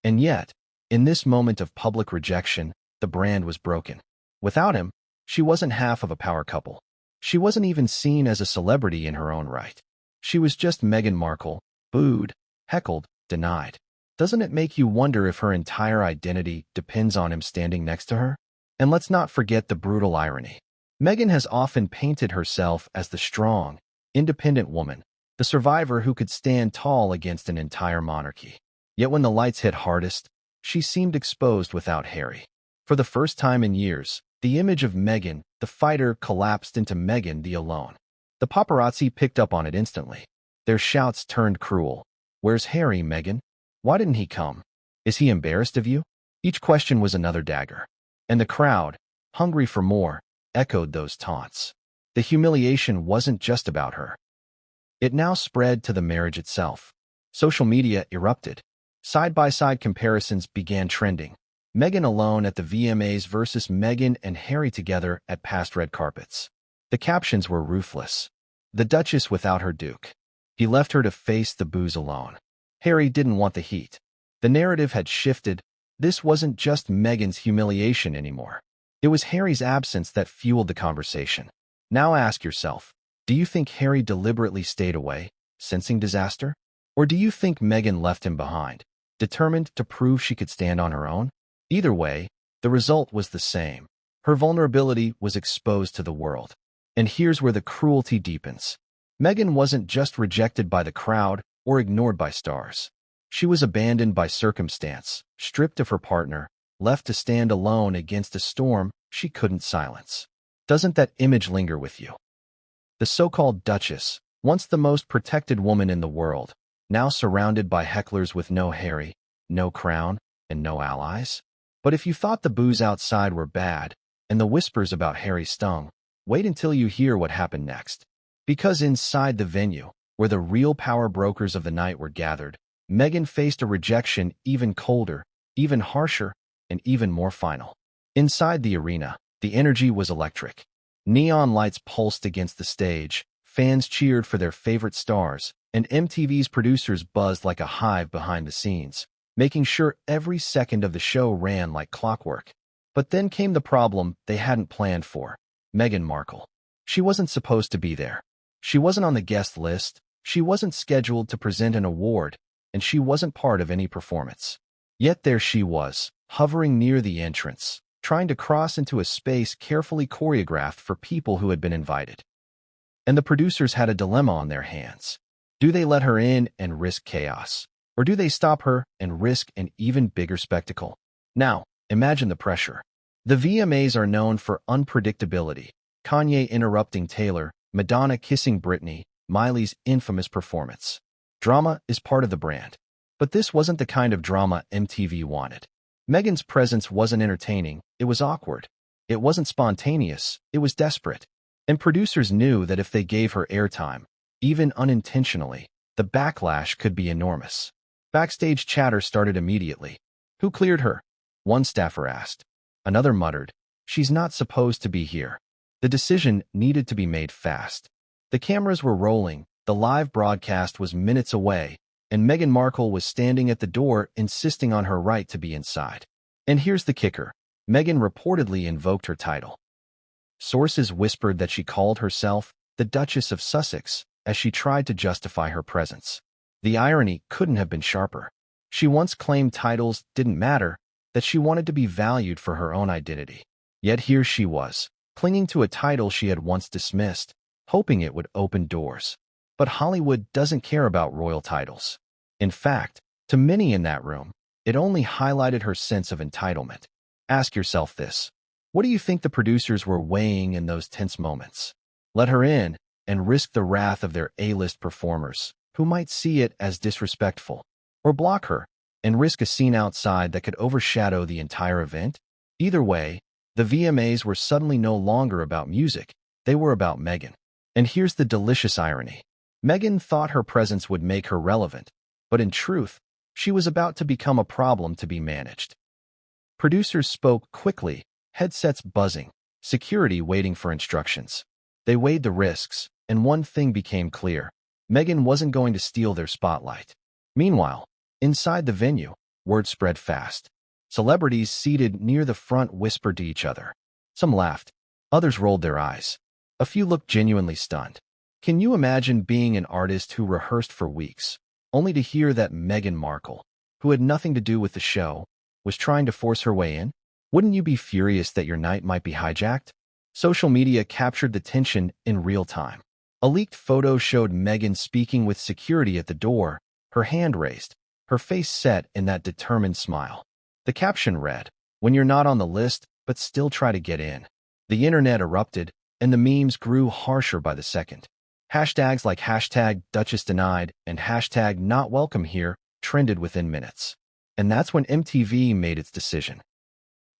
And yet, in this moment of public rejection, the brand was broken. Without him, she wasn't half of a power couple. She wasn't even seen as a celebrity in her own right. She was just Meghan Markle, booed, heckled, denied. Doesn't it make you wonder if her entire identity depends on him standing next to her? And let's not forget the brutal irony. Meghan has often painted herself as the strong, independent woman, the survivor who could stand tall against an entire monarchy. Yet when the lights hit hardest, she seemed exposed without Harry. For the first time in years, the image of Meghan, the fighter, collapsed into Meghan the alone. The paparazzi picked up on it instantly. Their shouts turned cruel. "Where's Harry, Meghan? Why didn't he come? Is he embarrassed of you?" Each question was another dagger. And the crowd, hungry for more, echoed those taunts. The humiliation wasn't just about her. It now spread to the marriage itself. Social media erupted. Side-by-side comparisons began trending. Meghan alone at the VMAs versus Meghan and Harry together at past red carpets. The captions were ruthless. The Duchess without her Duke. He left her to face the boos alone. Harry didn't want the heat. The narrative had shifted. This wasn't just Meghan's humiliation anymore. It was Harry's absence that fueled the conversation. Now ask yourself, do you think Harry deliberately stayed away, sensing disaster? Or do you think Meghan left him behind, determined to prove she could stand on her own? Either way, the result was the same. Her vulnerability was exposed to the world. And here's where the cruelty deepens. Meghan wasn't just rejected by the crowd or ignored by stars. She was abandoned by circumstance, stripped of her partner, left to stand alone against a storm she couldn't silence. Doesn't that image linger with you? The so-called Duchess, once the most protected woman in the world, now surrounded by hecklers with no Harry, no crown, and no allies? But if you thought the boos outside were bad, and the whispers about Harry stung, wait until you hear what happened next. Because inside the venue, where the real power brokers of the night were gathered, Meghan faced a rejection even colder, even harsher, and even more final. Inside the arena, the energy was electric. Neon lights pulsed against the stage, fans cheered for their favorite stars, and MTV's producers buzzed like a hive behind the scenes, making sure every second of the show ran like clockwork. But then came the problem they hadn't planned for: Meghan Markle. She wasn't supposed to be there. She wasn't on the guest list, she wasn't scheduled to present an award, and she wasn't part of any performance. Yet there she was, hovering near the entrance, trying to cross into a space carefully choreographed for people who had been invited. And the producers had a dilemma on their hands. Do they let her in and risk chaos? Or do they stop her and risk an even bigger spectacle? Now, imagine the pressure. The VMAs are known for unpredictability. Kanye interrupting Taylor, Madonna kissing Britney, Miley's infamous performance. Drama is part of the brand. But this wasn't the kind of drama MTV wanted. Meghan's presence wasn't entertaining, it was awkward. It wasn't spontaneous, it was desperate. And producers knew that if they gave her airtime, even unintentionally, the backlash could be enormous. Backstage chatter started immediately. Who cleared her? One staffer asked. Another muttered, she's not supposed to be here. The decision needed to be made fast. The cameras were rolling, the live broadcast was minutes away, and Meghan Markle was standing at the door insisting on her right to be inside. And here's the kicker. Meghan reportedly invoked her title. Sources whispered that she called herself the Duchess of Sussex as she tried to justify her presence. The irony couldn't have been sharper. She once claimed titles didn't matter, that she wanted to be valued for her own identity. Yet here she was, clinging to a title she had once dismissed, hoping it would open doors. But Hollywood doesn't care about royal titles. In fact, to many in that room, it only highlighted her sense of entitlement. Ask yourself this. What do you think the producers were weighing in those tense moments? Let her in and risk the wrath of their A-list performers, who might see it as disrespectful, or block her and risk a scene outside that could overshadow the entire event? Either way, the VMAs were suddenly no longer about music, they were about Meghan. And here's the delicious irony. Meghan thought her presence would make her relevant, but in truth, she was about to become a problem to be managed. Producers spoke quickly, headsets buzzing, security waiting for instructions. They weighed the risks, and one thing became clear. Meghan wasn't going to steal their spotlight. Meanwhile, inside the venue, word spread fast. Celebrities seated near the front whispered to each other. Some laughed, others rolled their eyes. A few looked genuinely stunned. Can you imagine being an artist who rehearsed for weeks, only to hear that Meghan Markle, who had nothing to do with the show, was trying to force her way in? Wouldn't you be furious that your night might be hijacked? Social media captured the tension in real time. A leaked photo showed Meghan speaking with security at the door, her hand raised, her face set in that determined smile. The caption read, "When you're not on the list, but still try to get in." The internet erupted, and the memes grew harsher by the second. Hashtags like hashtag Duchess denied and hashtag not welcome here trended within minutes. And that's when MTV made its decision.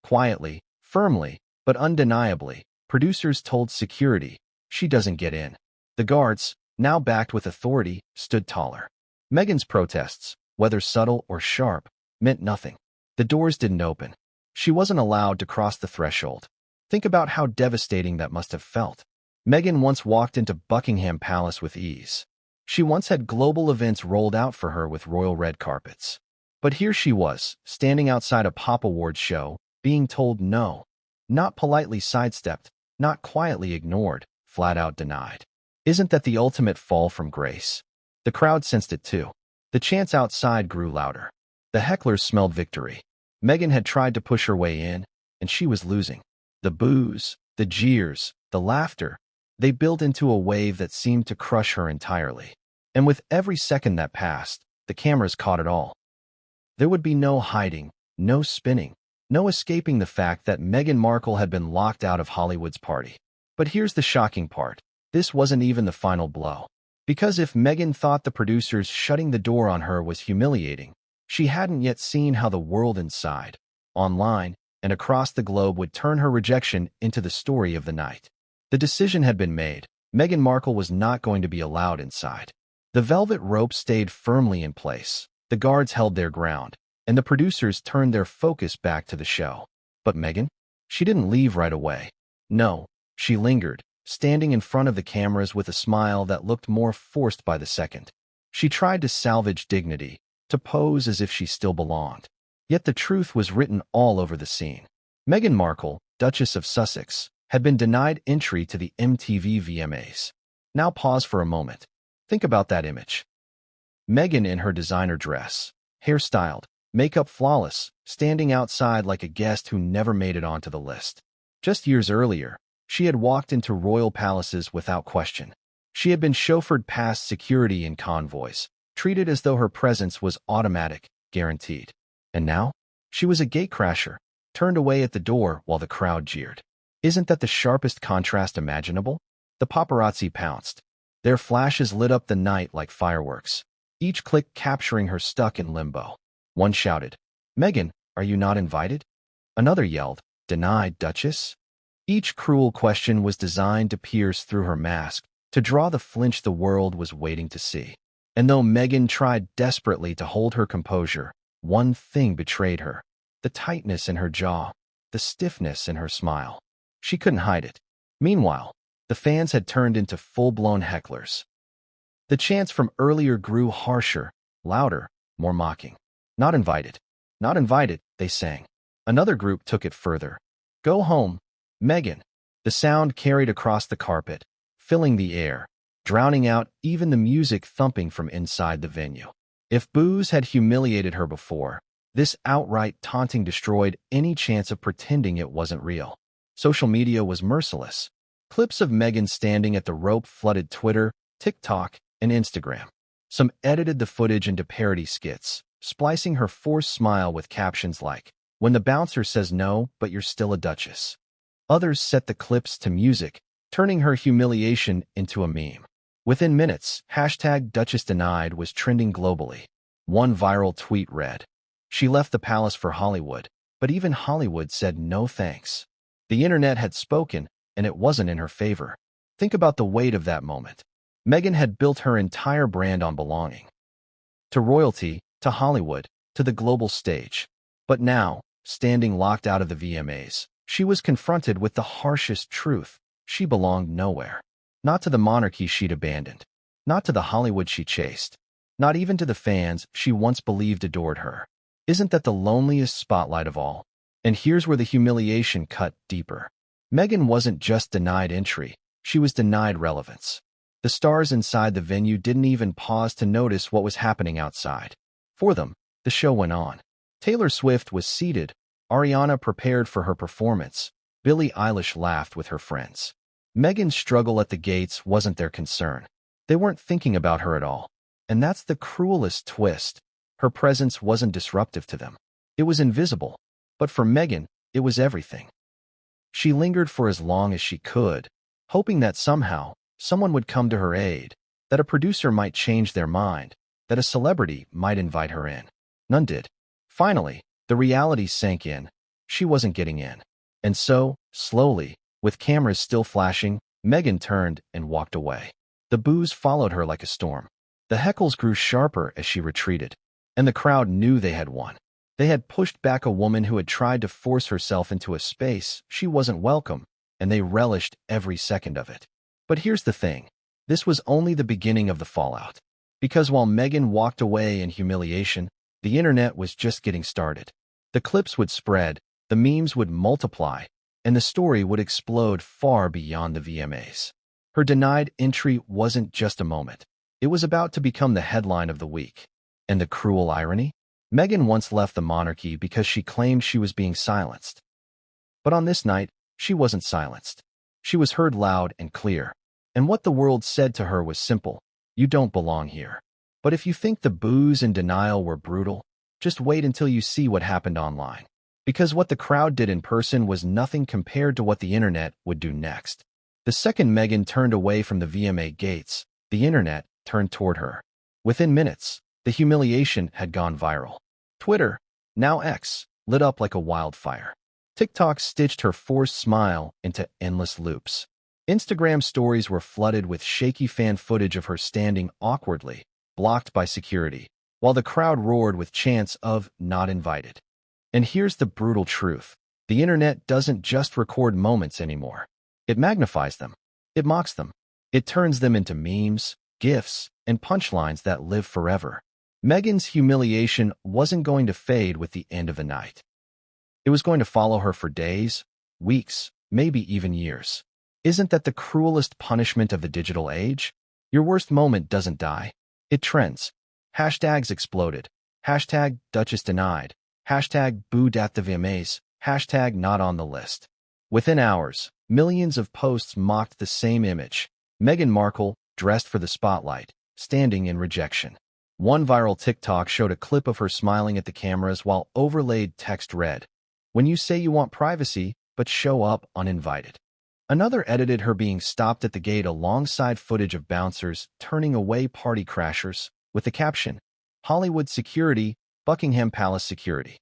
Quietly, firmly, but undeniably, producers told security, she doesn't get in. The guards, now backed with authority, stood taller. Meghan's protests, whether subtle or sharp, meant nothing. The doors didn't open. She wasn't allowed to cross the threshold. Think about how devastating that must have felt. Meghan once walked into Buckingham Palace with ease. She once had global events rolled out for her with royal red carpets. But here she was, standing outside a pop awards show, being told no. Not politely sidestepped, not quietly ignored, flat out denied. Isn't that the ultimate fall from grace? The crowd sensed it too. The chants outside grew louder. The hecklers smelled victory. Meghan had tried to push her way in, and she was losing. The boos, the jeers, the laughter, they built into a wave that seemed to crush her entirely. And with every second that passed, the cameras caught it all. There would be no hiding, no spinning, no escaping the fact that Meghan Markle had been locked out of Hollywood's party. But here's the shocking part. This wasn't even the final blow. Because if Meghan thought the producers shutting the door on her was humiliating, she hadn't yet seen how the world inside, online, and across the globe would turn her rejection into the story of the night. The decision had been made. Meghan Markle was not going to be allowed inside. The velvet rope stayed firmly in place. The guards held their ground, and the producers turned their focus back to the show. But Meghan? She didn't leave right away. No, she lingered, standing in front of the cameras with a smile that looked more forced by the second. She tried to salvage dignity, to pose as if she still belonged. Yet the truth was written all over the scene. Meghan Markle, Duchess of Sussex, had been denied entry to the MTV VMAs. Now pause for a moment. Think about that image. Meghan in her designer dress, hairstyled, makeup flawless, standing outside like a guest who never made it onto the list. Just years earlier, she had walked into royal palaces without question. She had been chauffeured past security in convoys, treated as though her presence was automatic, guaranteed. And now, she was a gatecrasher, turned away at the door while the crowd jeered. Isn't that the sharpest contrast imaginable? The paparazzi pounced. Their flashes lit up the night like fireworks, each click capturing her stuck in limbo. One shouted, "Meghan, are you not invited?" Another yelled, "Denied, Duchess?" Each cruel question was designed to pierce through her mask, to draw the flinch the world was waiting to see. And though Meghan tried desperately to hold her composure, one thing betrayed her: the tightness in her jaw, the stiffness in her smile. She couldn't hide it. Meanwhile, the fans had turned into full-blown hecklers. The chants from earlier grew harsher, louder, more mocking. "Not invited. Not invited," they sang. Another group took it further. "Go home, Meghan." The sound carried across the carpet, filling the air, drowning out even the music thumping from inside the venue. If boos had humiliated her before, this outright taunting destroyed any chance of pretending it wasn't real. Social media was merciless. Clips of Meghan standing at the rope flooded Twitter, TikTok, and Instagram. Some edited the footage into parody skits, splicing her forced smile with captions like, "When the bouncer says no, but you're still a duchess." Others set the clips to music, turning her humiliation into a meme. Within minutes, #DuchessDenied was trending globally. One viral tweet read, "She left the palace for Hollywood, but even Hollywood said no thanks." The internet had spoken, and it wasn't in her favor. Think about the weight of that moment. Meghan had built her entire brand on belonging to royalty, to Hollywood, to the global stage. But now, standing locked out of the VMAs, she was confronted with the harshest truth: she belonged nowhere. Not to the monarchy she'd abandoned, not to the Hollywood she chased, not even to the fans she once believed adored her. Isn't that the loneliest spotlight of all? And here's where the humiliation cut deeper. Meghan wasn't just denied entry, she was denied relevance. The stars inside the venue didn't even pause to notice what was happening outside. For them, the show went on. Taylor Swift was seated, Ariana prepared for her performance, Billie Eilish laughed with her friends. Meghan's struggle at the gates wasn't their concern. They weren't thinking about her at all. And that's the cruelest twist. Her presence wasn't disruptive to them. It was invisible. But for Meghan, it was everything. She lingered for as long as she could, hoping that somehow, someone would come to her aid, that a producer might change their mind, that a celebrity might invite her in. None did. Finally, the reality sank in. She wasn't getting in. And so, slowly, with cameras still flashing, Meghan turned and walked away. The boos followed her like a storm. The heckles grew sharper as she retreated. And the crowd knew they had won. They had pushed back a woman who had tried to force herself into a space she wasn't welcome, and they relished every second of it. But here's the thing. This was only the beginning of the fallout. Because while Meghan walked away in humiliation, the internet was just getting started. The clips would spread, the memes would multiply, and the story would explode far beyond the VMAs. Her denied entry wasn't just a moment. It was about to become the headline of the week. And the cruel irony? Meghan once left the monarchy because she claimed she was being silenced. But on this night, she wasn't silenced. She was heard loud and clear. And what the world said to her was simple: you don't belong here. But if you think the boos and denial were brutal, Just wait until you see what happened online. Because what the crowd did in person was nothing compared to what the internet would do next. The second Meghan turned away from the VMA gates, the internet turned toward her. Within minutes, the humiliation had gone viral. Twitter, now X, lit up like a wildfire. TikTok stitched her forced smile into endless loops. Instagram stories were flooded with shaky fan footage of her standing awkwardly, blocked by security, while the crowd roared with chants of "not invited." And here's the brutal truth. The internet doesn't just record moments anymore. It magnifies them. It mocks them. It turns them into memes, GIFs, and punchlines that live forever. Meghan's humiliation wasn't going to fade with the end of the night. It was going to follow her for days, weeks, maybe even years. Isn't that the cruelest punishment of the digital age? Your worst moment doesn't die. It trends. Hashtags exploded. Hashtag Duchess denied. Hashtag booed at the VMAs. Hashtag not on the list. Within hours, millions of posts mocked the same image. Meghan Markle, dressed for the spotlight, standing in rejection. One viral TikTok showed a clip of her smiling at the cameras while overlaid text read, "When you say you want privacy, but show up uninvited." Another edited her being stopped at the gate alongside footage of bouncers turning away party crashers, with the caption, "Hollywood security, Buckingham Palace security."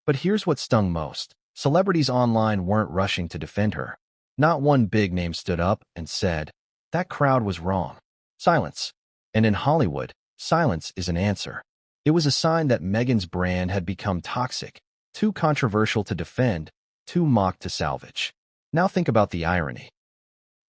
But here's what stung most. Celebrities online weren't rushing to defend her. Not one big name stood up and said, "That crowd was wrong." Silence. And in Hollywood, silence is an answer. It was a sign that Meghan's brand had become toxic, too controversial to defend, too mocked to salvage. Now think about the irony.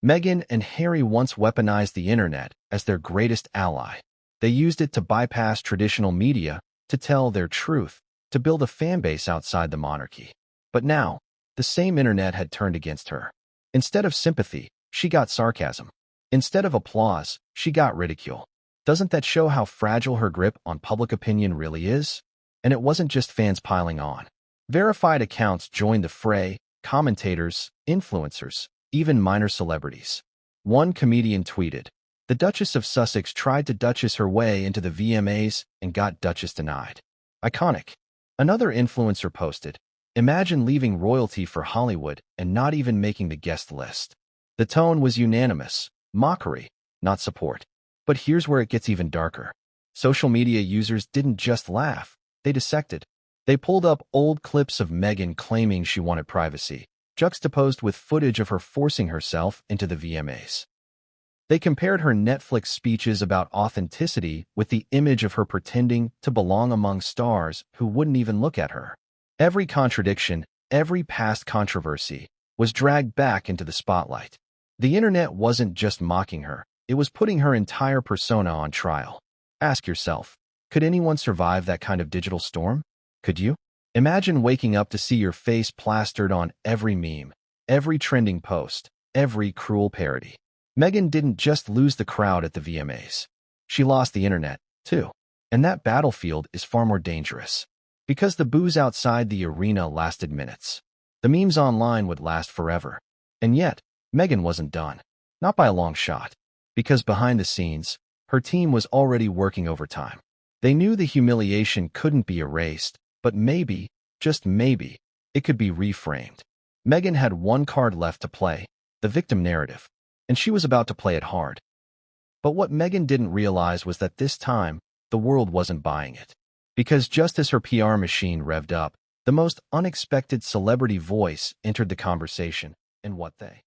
Meghan and Harry once weaponized the internet as their greatest ally. They used it to bypass traditional media, to tell their truth, to build a fan base outside the monarchy. But now, the same internet had turned against her. Instead of sympathy, she got sarcasm. Instead of applause, she got ridicule. Doesn't that show how fragile her grip on public opinion really is? And it wasn't just fans piling on. Verified accounts joined the fray, commentators, influencers, even minor celebrities. One comedian tweeted, "The Duchess of Sussex tried to Duchess her way into the VMAs and got Duchess denied." Iconic. Another influencer posted, "Imagine leaving royalty for Hollywood and not even making the guest list." The tone was unanimous, mockery, not support. But here's where it gets even darker. Social media users didn't just laugh, they dissected. They pulled up old clips of Meghan claiming she wanted privacy, juxtaposed with footage of her forcing herself into the VMAs. They compared her Netflix speeches about authenticity with the image of her pretending to belong among stars who wouldn't even look at her. Every contradiction, every past controversy, was dragged back into the spotlight. The internet wasn't just mocking her, it was putting her entire persona on trial. Ask yourself, could anyone survive that kind of digital storm? Could you? Imagine waking up to see your face plastered on every meme, every trending post, every cruel parody. Meghan didn't just lose the crowd at the VMAs. She lost the internet, too. And that battlefield is far more dangerous. Because the boos outside the arena lasted minutes. The memes online would last forever. And yet, Meghan wasn't done. Not by a long shot. Because behind the scenes, her team was already working overtime. They knew the humiliation couldn't be erased, but maybe, just maybe, it could be reframed. Meghan had one card left to play, the victim narrative, and she was about to play it hard. But what Meghan didn't realize was that this time, the world wasn't buying it. Because just as her PR machine revved up, the most unexpected celebrity voice entered the conversation, and what they